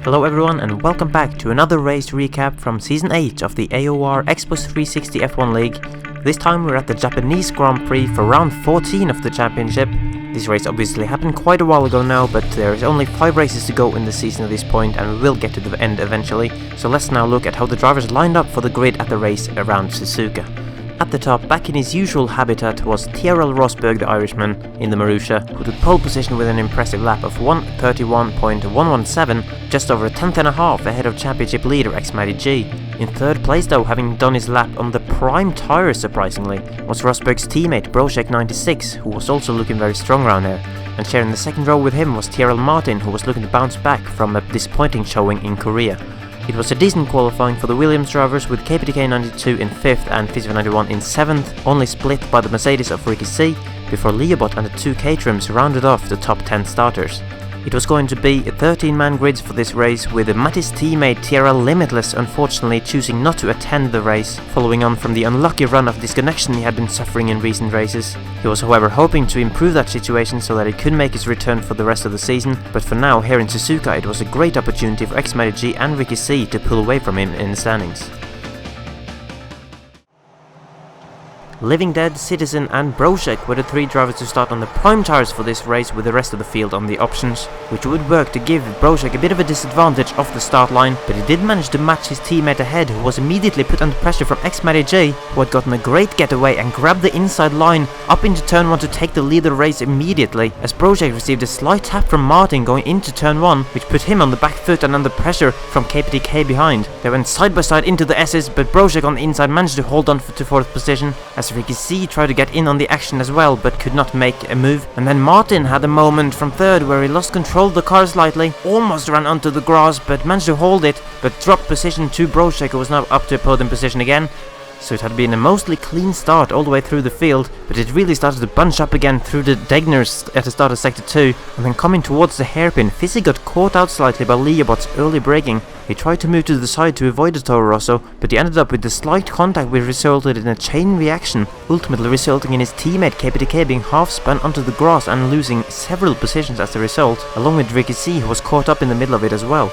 Hello everyone and welcome back to another race recap from Season 8 of the AOR Xbox 360 F1 League. This time we're at the Japanese Grand Prix for round 14 of the championship. This race obviously happened quite a while ago now, but there is only 5 races to go in the season at this point and we will get to the end eventually. So let's now look at how the drivers lined up for the grid at the race around Suzuka. At the top, back in his usual habitat, was TRL Rosberg, the Irishman, in the Marussia, who took pole position with an impressive lap of 1:31.117, just over a tenth and a half ahead of championship leader X-Matty G. In third place though, having done his lap on the prime tyres surprisingly, was Rosberg's teammate Brochek96, who was also looking very strong around there. And sharing the second row with him was TRL Martin, who was looking to bounce back from a disappointing showing in Korea. It was a decent qualifying for the Williams drivers, with KPTK92 in 5th and Fisi 91 in 7th, only split by the Mercedes of Ricky C, before Leobot and the 2 Caterhams rounded off the top 10 starters. It was going to be a 13-man grids for this race, with Matty's teammate TRL Limitless unfortunately choosing not to attend the race, following on from the unlucky run of disconnection he had been suffering in recent races. He was however hoping to improve that situation so that he could make his return for the rest of the season, but for now here in Suzuka it was a great opportunity for X-Matty G and Ricky C to pull away from him in the standings. Living Dead, Citizen and Brochek were the 3 drivers to start on the prime tyres for this race, with the rest of the field on the options, which would work to give Brochek a bit of a disadvantage off the start line, but he did manage to match his teammate ahead, who was immediately put under pressure from X-Matty J, who had gotten a great getaway and grabbed the inside line up into turn 1 to take the lead of the race immediately, as Brochek received a slight tap from Martin going into turn 1, which put him on the back foot and under pressure from KPTK behind. They went side by side into the S's, but Brochek on the inside managed to hold on to 4th position, as Ricky C tried to get in on the action as well, but could not make a move. And then Martin had a moment from 3rd where he lost control of the car slightly, almost ran onto the grass, but managed to hold it, but dropped position to Brochek, who was now up to a podium position again. So it had been a mostly clean start all the way through the field, but it really started to bunch up again through the Degners at the start of Sector 2, and then coming towards the hairpin, Fisi got caught out slightly by Leobot's early braking. He tried to move to the side to avoid the Toro Rosso, but he ended up with a slight contact which resulted in a chain reaction, ultimately resulting in his teammate KPTK being half spun onto the grass and losing several positions as a result, along with Ricky C, who was caught up in the middle of it as well.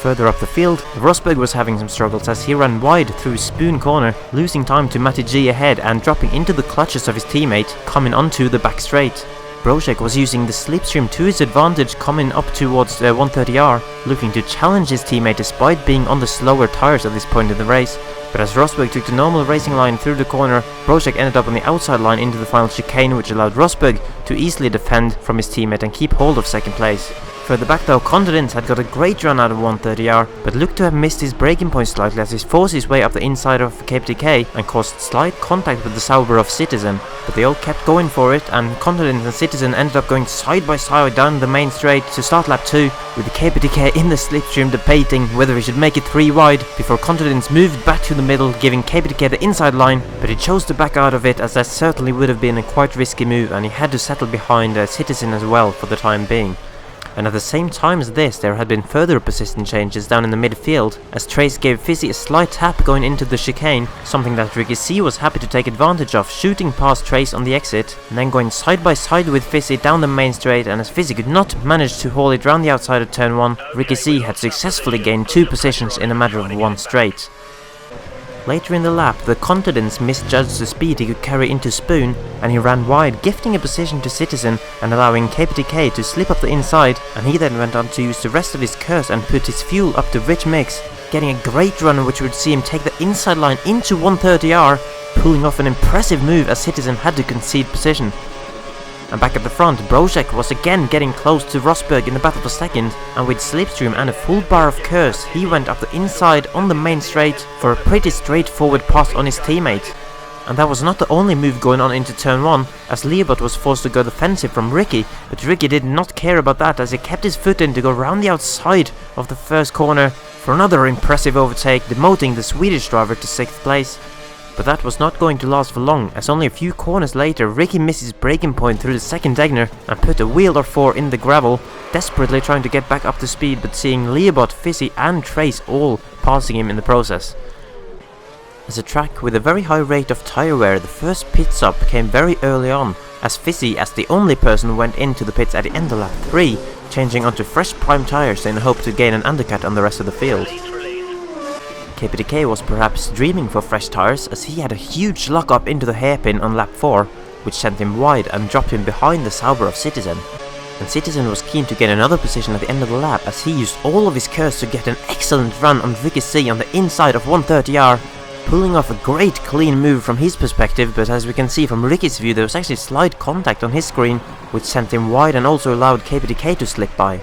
Further up the field, Rosberg was having some struggles as he ran wide through Spoon Corner, losing time to Matty G ahead and dropping into the clutches of his teammate, coming onto the back straight. Brochek was using the slipstream to his advantage, coming up towards 130R, looking to challenge his teammate despite being on the slower tyres at this point in the race. But as Rosberg took the normal racing line through the corner, Brochek ended up on the outside line into the final chicane, which allowed Rosberg to easily defend from his teammate and keep hold of 2nd place. Further back though, Contrubuted had got a great run out of 130R, but looked to have missed his braking point slightly as he forced his way up the inside of KPTK and caused slight contact with the Sauber of Citizen. But they all kept going for it, and Contrubuted and Citizen ended up going side by side down the main straight to start lap 2, with the KPTK in the slipstream debating whether he should make it 3 wide, before Contrubuted moved back to the middle, giving KPTK the inside line, but he chose to back out of it, as that certainly would have been a quite risky move, and he had to settle behind Citizen as well for the time being. And at the same time as this, there had been further position changes down in the midfield, as Trace gave Fisi a slight tap going into the chicane, something that Ricky C was happy to take advantage of, shooting past Trace on the exit, and then going side by side with Fisi down the main straight, and as Fisi could not manage to haul it round the outside of turn 1, Ricky C had successfully gained 2 positions in a matter of 1 straight. Later in the lap, the Contrubuted misjudged the speed he could carry into Spoon, and he ran wide, gifting a position to Citizen and allowing KPTK to slip up the inside, and he then went on to use the rest of his curse and put his fuel up to rich mix, getting a great run which would see him take the inside line into 130R, pulling off an impressive move as Citizen had to concede position. And back at the front, Brochek was again getting close to Rosberg in the battle for 2nd, and with slipstream and a full bar of curse, he went up the inside on the main straight for a pretty straightforward pass on his teammate. And that was not the only move going on into turn 1, as Leobot was forced to go defensive from Ricky, but Ricky did not care about that as he kept his foot in to go round the outside of the first corner for another impressive overtake, demoting the Swedish driver to 6th place. But that was not going to last for long, as only a few corners later Ricky missed his braking point through the 2nd Degner and put a wheel or 4 in the gravel, desperately trying to get back up to speed, but seeing Leobot, Fisi and Trace all passing him in the process. As a track with a very high rate of tyre wear, the first pit stop came very early on, as Fisi, as the only person, went into the pits at the end of lap 3, changing onto fresh prime tires in the hope to gain an undercut on the rest of the field. KPDK was perhaps dreaming for fresh tires, as he had a huge lock-up into the hairpin on lap 4, which sent him wide and dropped him behind the Sauber of Citizen. And Citizen was keen to get another position at the end of the lap, as he used all of his curse to get an excellent run on Ricky C on the inside of 130R, pulling off a great clean move from his perspective, but as we can see from Ricky's view, there was actually slight contact on his screen, which sent him wide and also allowed KPDK to slip by.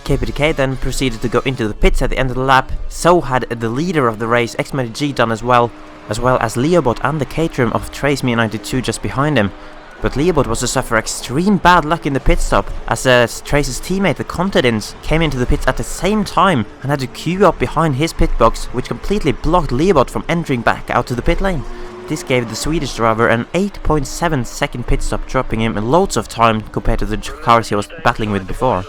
KPDK then proceeded to go into the pits at the end of the lap, so had the leader of the race, X360 done as well as Leobot and the caterer of TraceMe92 just behind him. But Leobot was to suffer extreme bad luck in the pit stop, as Trace's teammate, the Commentated, came into the pits at the same time and had to queue up behind his pit box, which completely blocked Leobot from entering back out to the pit lane. This gave the Swedish driver an 8.7 second pit stop, dropping him loads of time compared to the cars he was battling with before.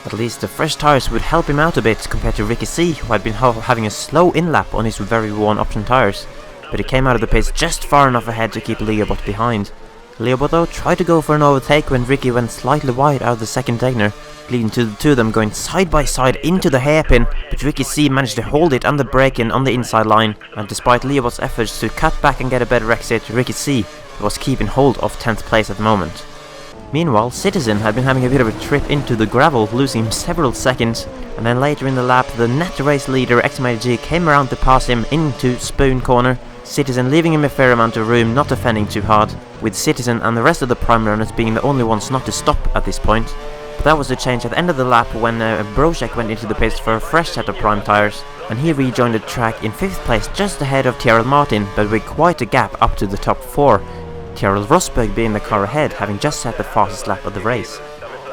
At least the fresh tires would help him out a bit compared to Ricky C, who had been having a slow in-lap on his very worn option tires. But he came out of the pits just far enough ahead to keep Leobot behind. Leobot though tried to go for an overtake when Ricky went slightly wide out of the second Degner, leading to the two of them going side by side into the hairpin, but Ricky C managed to hold it on the brake-in on the inside line, and despite Leobot's efforts to cut back and get a better exit, Ricky C was keeping hold of 10th place at the moment. Meanwhile, Citizen had been having a bit of a trip into the gravel, losing him several seconds, and then later in the lap, the net race leader X360 came around to pass him into Spoon corner, Citizen leaving him a fair amount of room, not defending too hard, with Citizen and the rest of the prime runners being the only ones not to stop at this point. But that was the change at the end of the lap when Brošek went into the pits for a fresh set of prime tires, and he rejoined the track in 5th place just ahead of Tyrrell Martin, but with quite a gap up to the top 4. Tyrrell Rosberg being the car ahead, having just set the fastest lap of the race.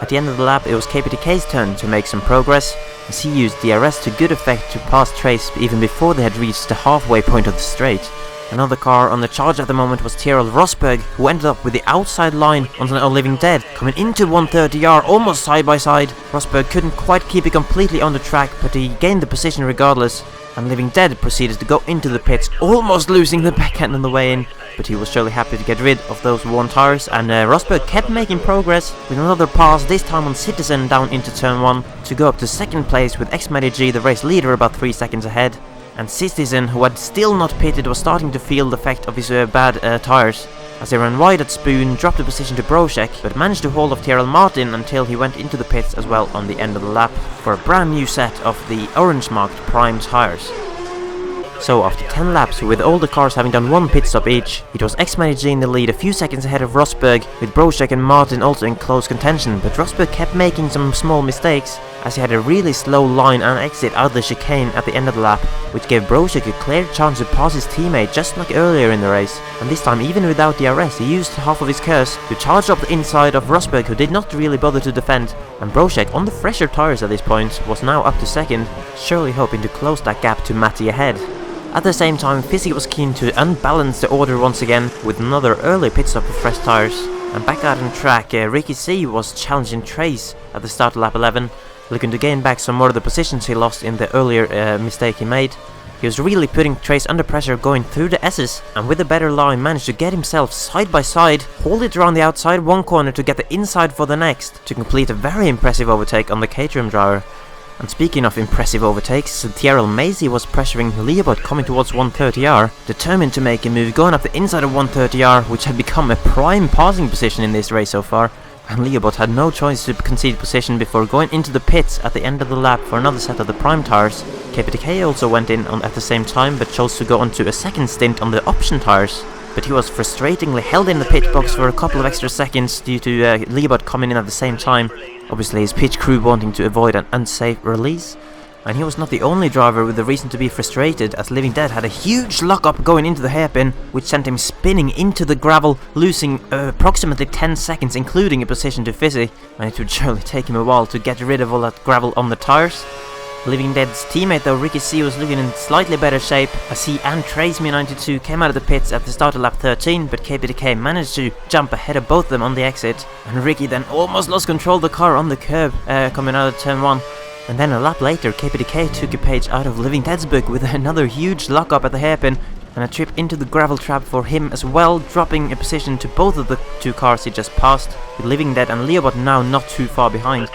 At the end of the lap, it was KPDK's turn to make some progress, as he used DRS to good effect to pass Trace even before they had reached the halfway point of the straight. Another car on the charge at the moment was Tyrrell Rosberg, who ended up with the outside line on Living Dead, coming into 130R almost side by side. Rosberg couldn't quite keep it completely on the track, but he gained the position regardless, and Living Dead proceeded to go into the pits, almost losing the backhand on the way in, but he was surely happy to get rid of those worn tires, and Rosberg kept making progress with another pass, this time on Citizen down into turn 1, to go up to 2nd place with X360, the race leader, about 3 seconds ahead. And Citizen, who had still not pitted, was starting to feel the effect of his bad tires, as they ran wide at Spoon, dropped the position to Brošek, but managed to hold off Tyrrell Martin until he went into the pits as well on the end of the lap for a brand new set of the orange marked prime tires. So after 10 laps, with all the cars having done one pit stop each, it was X360 in the lead, a few seconds ahead of Rosberg, with Brošek and Martin also in close contention, but Rosberg kept making some small mistakes, as he had a really slow line and exit out of the chicane at the end of the lap, which gave Brošek a clear chance to pass his teammate just like earlier in the race, and this time even without DRS he used half of his curse to charge up the inside of Rosberg, who did not really bother to defend, and Brošek, on the fresher tires at this point, was now up to 2nd, surely hoping to close that gap to Matty ahead. At the same time, Fisi was keen to unbalance the order once again with another early pit stop of fresh tires, and back out on track, Ricky C was challenging Trace at the start of lap 11, looking to gain back some more of the positions he lost in the earlier mistake he made. He was really putting Trace under pressure going through the S's, and with a better line managed to get himself side by side, hold it around the outside one corner to get the inside for the next, to complete a very impressive overtake on the Caterham driver. And speaking of impressive overtakes, Tyrrell Maisie was pressuring Leobot coming towards 130R, determined to make a move going up the inside of 130R, which had become a prime passing position in this race so far, and Leobot had no choice to concede position before going into the pits at the end of the lap for another set of the prime tires. KPDK also went in at the same time, but chose to go onto a second stint on the option tires, but he was frustratingly held in the pit box for a couple of extra seconds due to Leobot coming in at the same time, obviously his pit crew wanting to avoid an unsafe release. And he was not the only driver with a reason to be frustrated, as Living Dead had a huge lock-up going into the hairpin, which sent him spinning into the gravel, losing approximately 10 seconds, including a position to Fisi, and it would surely take him a while to get rid of all that gravel on the tires. Living Dead's teammate though, Ricky C, was looking in slightly better shape, as he and TraceMe92 came out of the pits at the start of lap 13, but KPDK managed to jump ahead of both of them on the exit, and Ricky then almost lost control of the car on the curb coming out of turn 1. And then a lap later, KPDK took a page out of Living Dead's book with another huge lock-up at the hairpin, and a trip into the gravel trap for him as well, dropping a position to both of the two cars he just passed, with Living Dead and Leobot now not too far behind.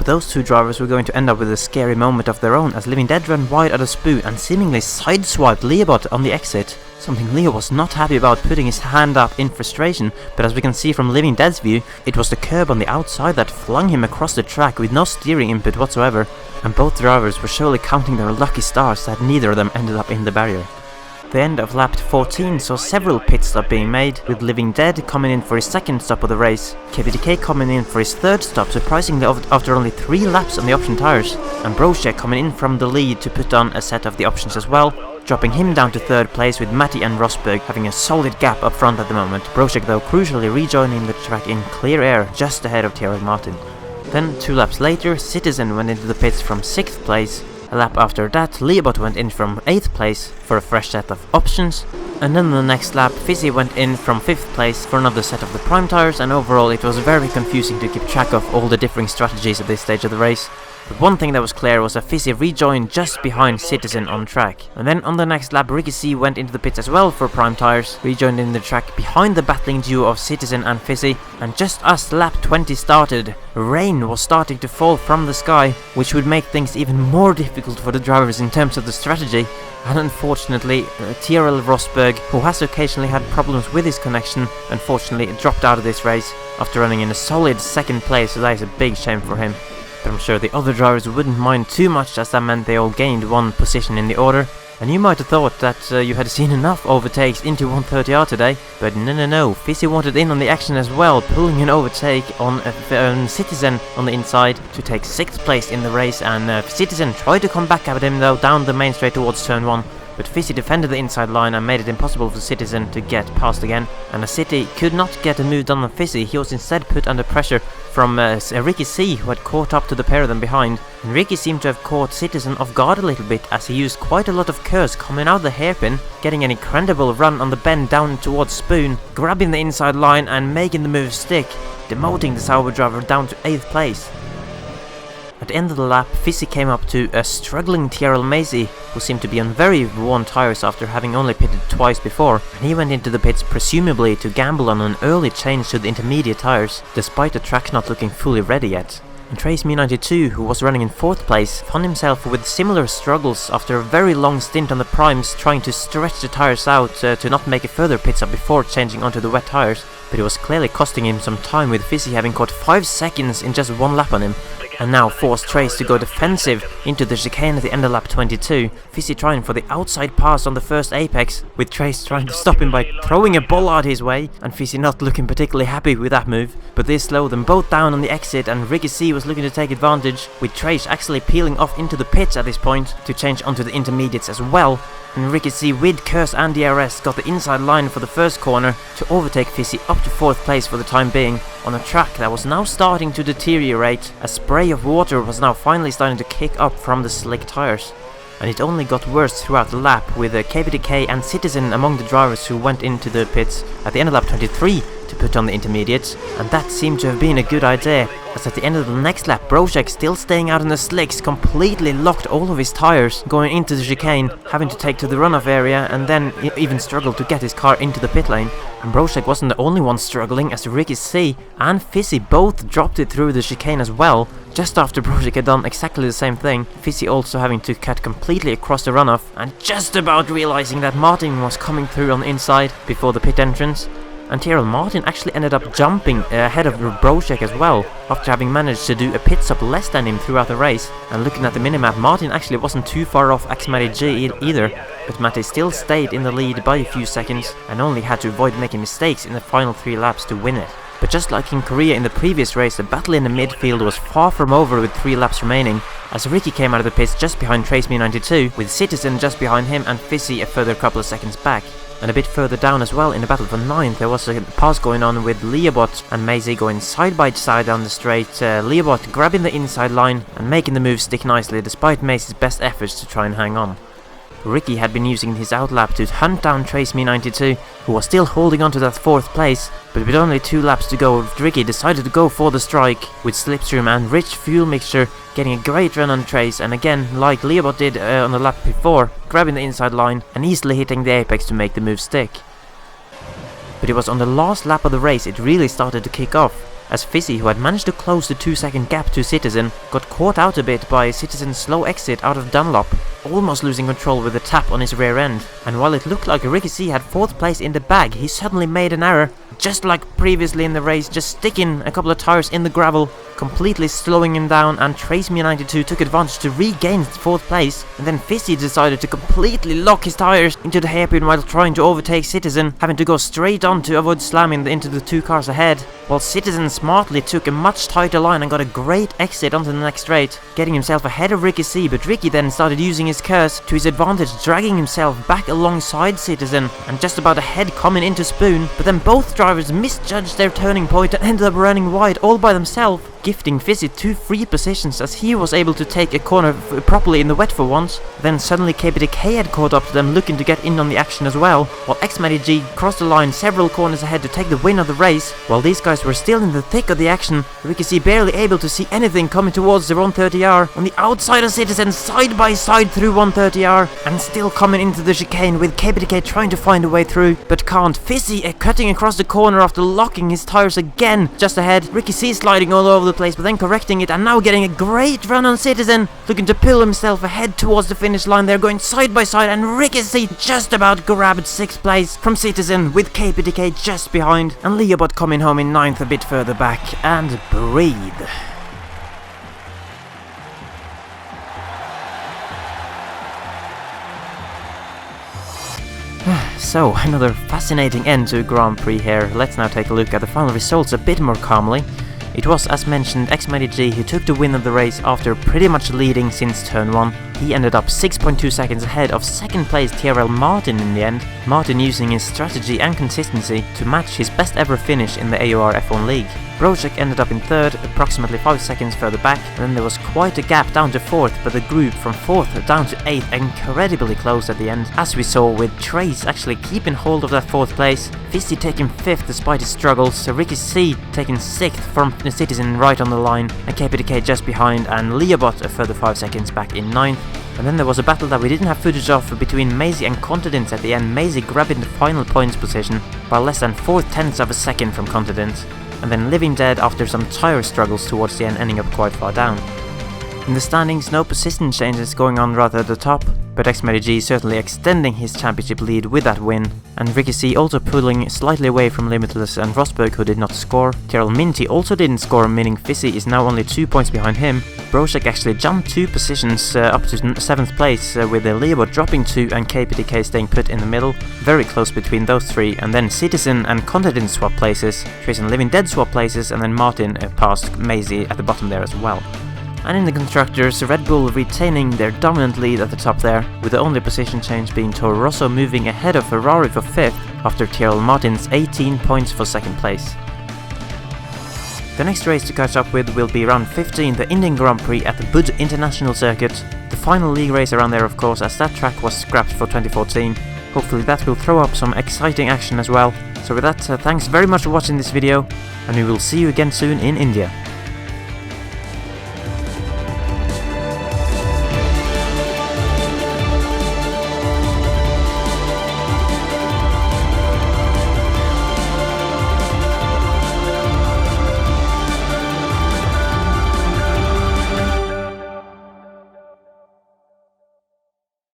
those two drivers were going to end up with a scary moment of their own as Living Dead ran wide out of Spoo and seemingly sideswiped Leobot on the exit. Something Leo was not happy about, putting his hand up in frustration, but as we can see from Living Dead's view, it was the curb on the outside that flung him across the track with no steering input whatsoever, and both drivers were surely counting their lucky stars that neither of them ended up in the barrier. The end of lap 14 saw several pit stops being made, with Living Dead coming in for his second stop of the race, KPDK coming in for his third stop surprisingly after only 3 laps on the option tyres, and Brochek coming in from the lead to put on a set of the options as well, dropping him down to 3rd place with Matty and Rosberg having a solid gap up front at the moment, Brochek though crucially rejoining the track in clear air just ahead of Tyrrell Martin. Then 2 laps later, Citizen went into the pits from 6th place. A lap after that, Leobot went in from 8th place for a fresh set of options, and then the next lap, Fisi went in from 5th place for another set of the prime tires, and overall it was very confusing to keep track of all the differing strategies at this stage of the race. But one thing that was clear was that Fisi rejoined just behind Citizen on track. And then on the next lap, Ricky C went into the pits as well for prime tires, rejoined in the track behind the battling duo of Citizen and Fisi. And just as lap 20 started, rain was starting to fall from the sky, which would make things even more difficult for the drivers in terms of the strategy. And unfortunately, Tyrrell Rosberg, who has occasionally had problems with his connection, unfortunately dropped out of this race after running in a solid 2nd place, so that is a big shame for him. But I'm sure the other drivers wouldn't mind too much, as that meant they all gained 1 position in the order. And you might have thought that you had seen enough overtakes into 130R today, but no, Fisi wanted in on the action as well, pulling an overtake on Citizen on the inside to take 6th place in the race, and Citizen tried to come back at him though down the main straight towards turn 1. But Fisi defended the inside line and made it impossible for Citizen to get past again, and as City could not get a move done on Fisi, he was instead put under pressure from Ricky C, who had caught up to the pair of them behind, and Ricky seemed to have caught Citizen off guard a little bit as he used quite a lot of curves coming out of the hairpin, getting an incredible run on the bend down towards Spoon, grabbing the inside line and making the move stick, demoting the Sauber driver down to 8th place. At the end of the lap, Fisi came up to a struggling Tyrrell Macy, who seemed to be on very worn tyres after having only pitted twice before, and he went into the pits presumably to gamble on an early change to the intermediate tyres, despite the track not looking fully ready yet. And Trace Me92, who was running in 4th place, found himself with similar struggles after a very long stint on the primes, trying to stretch the tyres out to not make a further pit stop before changing onto the wet tyres, but it was clearly costing him some time, with Fisi having caught 5 seconds in just 1 lap on him, and now forced Trace to go defensive into the chicane at the end of lap 22, Fisi trying for the outside pass on the first apex, with Trace trying to stop him by throwing a bollard his way, and Fisi not looking particularly happy with that move, but this slowed them both down on the exit, and Ricky C was looking to take advantage, with Trace actually peeling off into the pits at this point to change onto the intermediates as well, and Ricky C with Curse and DRS got the inside line for the first corner to overtake Fisi up to 4th place for the time being, on a track that was now starting to deteriorate. A spray of water was now finally starting to kick up from the slick tyres. And it only got worse throughout the lap, with KPDK and Citizen among the drivers who went into the pits at the end of lap 23 to put on the intermediates, and that seemed to have been a good idea, as at the end of the next lap, Brochek, still staying out in the slicks, completely locked all of his tyres going into the chicane, having to take to the runoff area, and then even struggled to get his car into the pit lane. And Brochek wasn't the only one struggling, as Ricky C and Fisi both dropped it through the chicane as well, just after Brochek had done exactly the same thing, Fisi also having to cut completely across the runoff, and just about realising that Martin was coming through on the inside before the pit entrance. And Tyrrell Martin actually ended up jumping ahead of Brochek as well, after having managed to do a pit stop less than him throughout the race. And looking at the minimap, Martin actually wasn't too far off X-Matty G either, but Matty still stayed in the lead by a few seconds and only had to avoid making mistakes in the final 3 laps to win it. But just like in Korea in the previous race, the battle in the midfield was far from over with 3 laps remaining, as Ricky came out of the pits just behind Trace Me92, with Citizen just behind him and Fisi a further couple of seconds back. And a bit further down as well, in the battle for 9th, there was a pass going on with Leobot and Mazy going side by side down the straight, Leobot grabbing the inside line and making the move stick nicely despite Mazy's best efforts to try and hang on. Ricky had been using his outlap to hunt down Trace Me92, who was still holding on to that 4th place, but with only 2 laps to go, Ricky decided to go for the strike, with Slipstream and rich fuel mixture getting a great run on Trace, and again, like Leobot did on the lap before, grabbing the inside line and easily hitting the apex to make the move stick. But it was on the last lap of the race it really started to kick off, as Fisi, who had managed to close the 2-second gap to Citizen, got caught out a bit by Citizen's slow exit out of Dunlop, almost losing control with a tap on his rear end. And while it looked like Ricky had 4th place in the bag, he suddenly made an error, just like previously in the race, just sticking a couple of tires in the gravel, completely slowing him down, and TraceMe92 took advantage to regain 4th place, and then Fisi decided to completely lock his tires into the hairpin while trying to overtake Citizen, having to go straight on to avoid slamming into the 2 cars ahead, while Citizen smartly took a much tighter line and got a great exit onto the next straight, getting himself ahead of Ricky C, but Ricky then started using his curse to his advantage, dragging himself back alongside Citizen and just about ahead coming into Spoon, but then both drivers misjudged their turning point and ended up running wide all by themselves, gifting Fisi 2 free positions as he was able to take a corner properly in the wet for once. Then suddenly KPDK had caught up to them, looking to get in on the action as well, while XMADG crossed the line several corners ahead to take the win of the race. While these guys were still in the thick of the action, we could see barely able to see anything coming towards the 130R on the outside of Citizen, side by side through 130R, and still coming into the chicane with KPDK trying to find a way through, but can't. Fisi cutting across the corner after locking his tires again just ahead. Ricky C sliding all over the place, but then correcting it and now getting a great run on Citizen, looking to pull himself ahead towards the finish line. They're going side by side, and Ricky C just about grabbed 6th place from Citizen with KPDK just behind, and Leobot coming home in 9th a bit further back, and breathe. So, another fascinating end to a Grand Prix here. Let's now take a look at the final results a bit more calmly. It was, as mentioned, XMADG who took the win of the race after pretty much leading since turn 1. He ended up 6.2 seconds ahead of 2nd place TRL Martin in the end, Martin using his strategy and consistency to match his best ever finish in the AOR F1 League. Brocek ended up in 3rd, approximately 5 seconds further back, and then there was quite a gap down to 4th, but the group from 4th down to 8th incredibly close at the end, as we saw with Trace actually keeping hold of that 4th place, Fisi taking 5th despite his struggles, Ricky C taking 6th from the Citizen right on the line, and KPDK just behind, and Leobot a further 5 seconds back in 9th. And then there was a battle that we didn't have footage of between Maisie and Continent at the end, Maisie grabbing the final points position by less than 4/10 of a second from Continent, and then Living Dead after some tire struggles towards the end, ending up quite far down. In the standings, no position changes going on rather at the top, but XMADG certainly extending his championship lead with that win, and Ricky C also pulling slightly away from Limitless and Rosberg, who did not score. Tyrrell Minty also didn't score, meaning Fisi is now only 2 points behind him. Brocek actually jumped 2 positions up to 7th place, with Leobot dropping 2 and KPDK staying put in the middle, very close between those 3, and then Citizen and Continent swap places, Trace and Living Dead swap places, and then Martin passed Maisie at the bottom there as well. And in the constructors, Red Bull retaining their dominant lead at the top there, with the only position change being Toro Rosso moving ahead of Ferrari for 5th after Tyrrell Martin's 18 points for 2nd place. The next race to catch up with will be round 15, the Indian Grand Prix at the Bud International Circuit. The final league race around there, of course, as that track was scrapped for 2014. Hopefully that will throw up some exciting action as well. So with that, thanks very much for watching this video, and we will see you again soon in India.